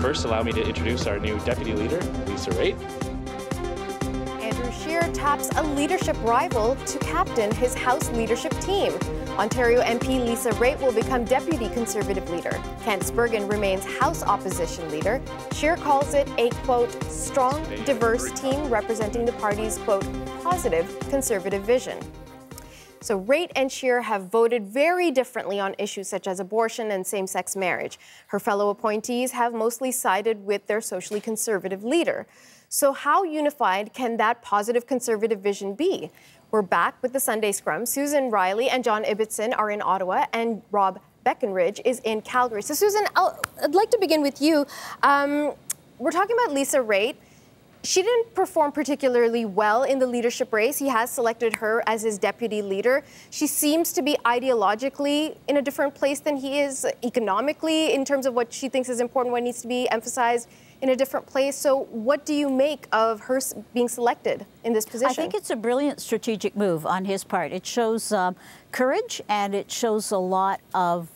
first, allow me to introduce our new deputy leader, Lisa Raitt. Andrew Scheer taps a leadership rival to captain his House leadership team. Ontario MP Lisa Raitt will become Deputy Conservative Leader. Candice Bergen remains House Opposition Leader. Scheer calls it a, quote, strong, diverse team representing the party's, quote, positive Conservative vision. So Raitt and Scheer have voted very differently on issues such as abortion and same-sex marriage. Her fellow appointees have mostly sided with their socially conservative leader. So how unified can that positive Conservative vision be? We're back with the Sunday Scrum. Susan Riley and John Ibbotson are in Ottawa, and Rob Beckenridge is in Calgary. So Susan, I'd like to begin with you. We're talking about Lisa Raitt. She didn't perform particularly well in the leadership race. He has selected her as his deputy leader. She seems to be ideologically in a different place than he is, economically, in terms of what she thinks is important, what needs to be emphasized, in a different place. So what do you make of her being selected in this position? I think it's a brilliant strategic move on his part. It shows courage, and it shows a lot of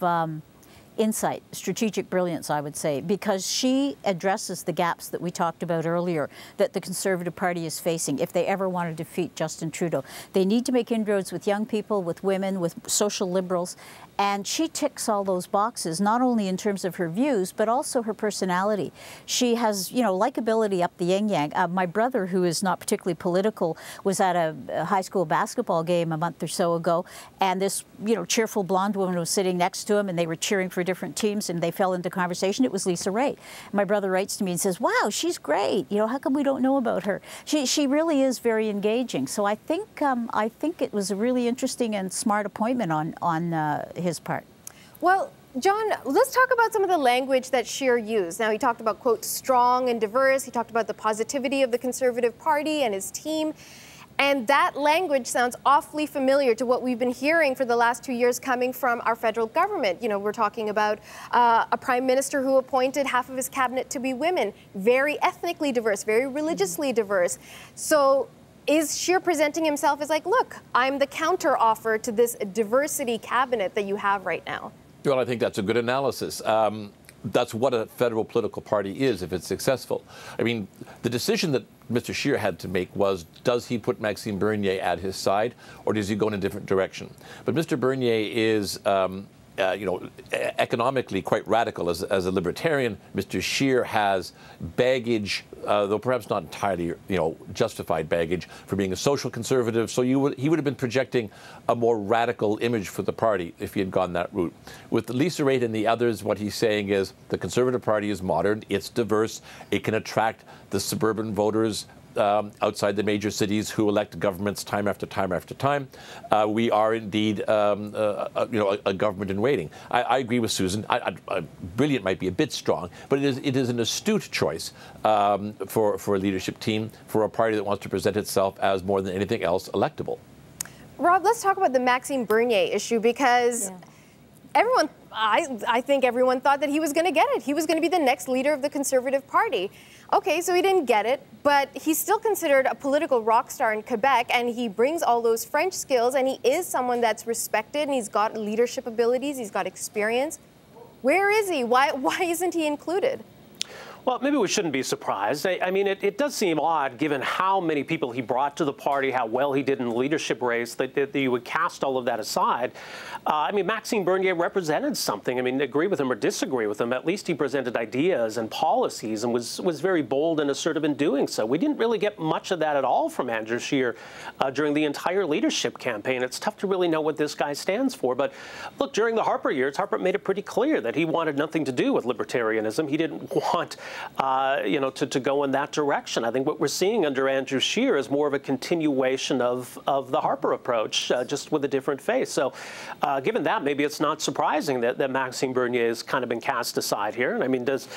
insight, strategic brilliance, I would say, because she addresses the gaps that we talked about earlier that the Conservative Party is facing if they ever want to defeat Justin Trudeau. They need to make inroads with young people, with women, with social liberals, and she ticks all those boxes, not only in terms of her views, but also her personality. She has, you know, likability up the yin-yang. My brother, who is not particularly political, was at a high school basketball game a month or so ago, and this, you know, cheerful blonde woman was sitting next to him, and they were cheering for different teams, and they fell into conversation. It was Lisa Raitt. My brother writes to me and says, wow, she's great. You know, how come we don't know about her? She really is very engaging. So I think it was a really interesting and smart appointment on his part. Well, John, let's talk about some of the language that Scheer used. Now, he talked about, quote, strong and diverse. He talked about the positivity of the Conservative Party and his team. And that language sounds awfully familiar to what we've been hearing for the last 2 years coming from our federal government. You know, we're talking about a prime minister who appointed half of his cabinet to be women, very ethnically diverse, very religiously diverse. So is Scheer presenting himself as like, look, I'm the counter offer to this diversity cabinet that you have right now? Well, I think that's a good analysis. That's what a federal political party is if it's successful. I mean, the decision that Mr. Scheer had to make was, does he put Maxime Bernier at his side, or does he go in a different direction? But Mr. Bernier is, you know, economically quite radical as a libertarian. Mr. Scheer has baggage, though perhaps not entirely, you know, justified baggage for being a social conservative. So he would have been projecting a more radical image for the party if he had gone that route. With Lisa Raitt and the others, what he's saying is the Conservative Party is modern, it's diverse, it can attract the suburban voters outside the major cities who elect governments time after time after time. We are indeed, you know, a government in waiting. I agree with Susan. Brilliant might be a bit strong, but it is an astute choice for a leadership team, for a party that wants to present itself as more than anything else electable. Rob, let's talk about the Maxime Bernier issue, because everyone, I think everyone thought that he was going to get it. He was going to be the next leader of the Conservative Party. Okay, so he didn't get it, but he's still considered a political rock star in Quebec, and he brings all those French skills, and he is someone that's respected, and he's got leadership abilities, he's got experience. Where is he? Why isn't he included? Well, maybe we shouldn't be surprised. I mean, it does seem odd, given how many people he brought to the party, how well he did in the leadership race, that you would cast all of that aside. I mean, Maxime Bernier represented something. I mean, agree with him or disagree with him, at least he presented ideas and policies and was very bold and assertive in doing so. We didn't really get much of that at all from Andrew Scheer during the entire leadership campaign. It's tough to really know what this guy stands for. But look, during the Harper years, Harper made it pretty clear that he wanted nothing to do with libertarianism. He didn't want you know, to go in that direction. I think what we're seeing under Andrew Scheer is more of a continuation of the Harper approach, just with a different face. So given that, maybe it's not surprising that Maxime Bernier has kind of been cast aside here. And I mean, does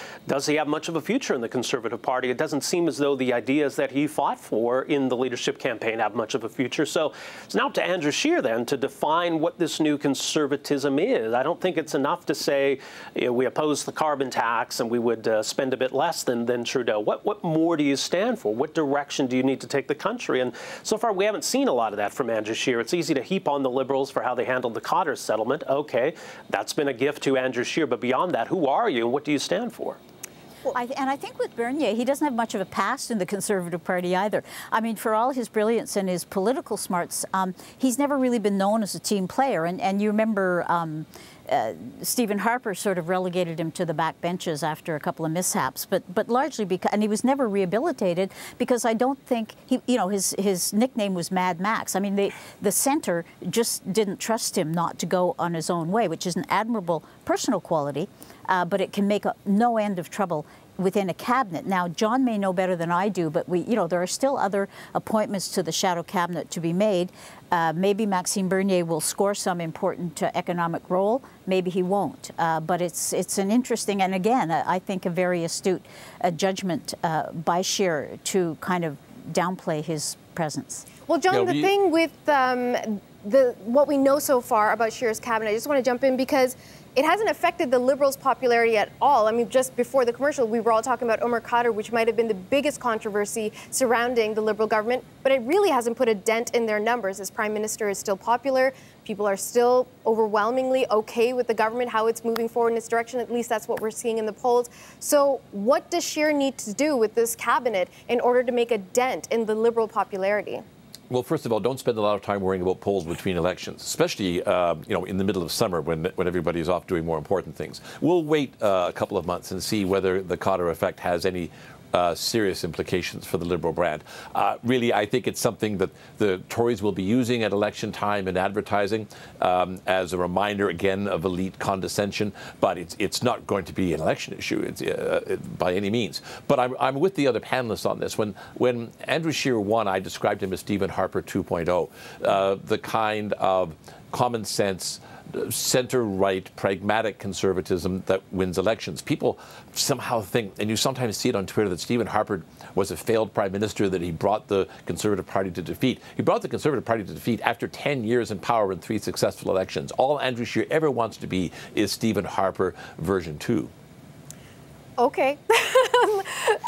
he have much of a future in the Conservative Party? It doesn't seem as though the ideas that he fought for in the leadership campaign have much of a future. So it's now up to Andrew Scheer then to define what this new conservatism is. I don't think it's enough to say, you know, we oppose the carbon tax and we would spend a bit less than Trudeau. What more do you stand for? What direction do you need to take the country? And so far, we haven't seen a lot of that from Andrew Scheer. It's easy to heap on the Liberals for how they handled the Cotter settlement. Okay, that's been a gift to Andrew Scheer. But beyond that, who are you and what do you stand for? Well, and I think with Bernier, he doesn't have much of a past in the Conservative Party either. I mean, for all his brilliance and his political smarts, he's never really been known as a team player. And you remember Stephen Harper sort of relegated him to the back benches after a couple of mishaps, but largely because, and he was never rehabilitated because I don't think he, you know, his nickname was Mad Max. I mean, the center just didn't trust him not to go on his own way, which is an admirable personal quality, but it can make no end of trouble within a cabinet. Now, John may know better than I do, but there are still other appointments to the shadow cabinet to be made. Maybe Maxime Bernier will score some important economic role. Maybe he won't. But it's an interesting, and again, I think a very astute judgment by Scheer to kind of downplay his presence. Well, John, the thing with what we know so far about Scheer's cabinet, I just want to jump in because it hasn't affected the Liberals' popularity at all. I mean, just before the commercial, we were all talking about Omar Khadr, which might have been the biggest controversy surrounding the Liberal government, but it really hasn't put a dent in their numbers. As Prime Minister is still popular, people are still overwhelmingly okay with the government, how it's moving forward in its direction. At least that's what we're seeing in the polls. So what does Scheer need to do with this cabinet in order to make a dent in the Liberal popularity? Well, first of all, don't spend a lot of time worrying about polls between elections, especially in the middle of summer when everybody's off doing more important things. We'll wait a couple of months and see whether the Khadr effect has any serious implications for the Liberal brand. Really, I think it's something that the Tories will be using at election time in advertising as a reminder, again, of elite condescension. But it's not going to be an election issue by any means. But I'm with the other panelists on this. When Andrew Scheer won, I described him as Stephen Harper 2.0, the kind of common sense, center-right, pragmatic conservatism that wins elections. People somehow think, and you sometimes see it on Twitter, that Stephen Harper was a failed prime minister, that he brought the Conservative Party to defeat. He brought the Conservative Party to defeat after 10 years in power and 3 successful elections. All Andrew Scheer ever wants to be is Stephen Harper version 2. Okay.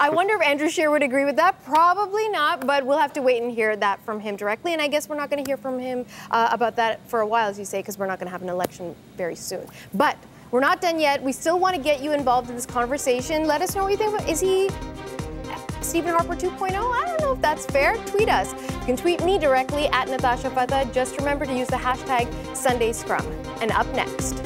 I wonder if Andrew Scheer would agree with that. Probably not, but we'll have to wait and hear that from him directly. And I guess we're not going to hear from him about that for a while, as you say, because we're not going to have an election very soon. But we're not done yet. We still want to get you involved in this conversation. Let us know what you think. Is he Stephen Harper 2.0? I don't know if that's fair. Tweet us. You can tweet me directly at Natasha Fatah. Just remember to use the hashtag SundayScrum. And up next,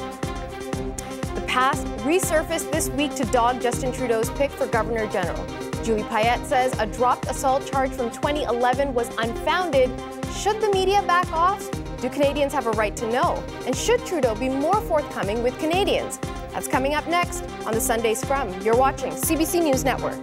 past resurfaced this week to dog Justin Trudeau's pick for Governor General. Julie Payette says a dropped assault charge from 2011 was unfounded. Should the media back off? Do Canadians have a right to know? And should Trudeau be more forthcoming with Canadians? That's coming up next on the Sunday Scrum. You're watching CBC News Network.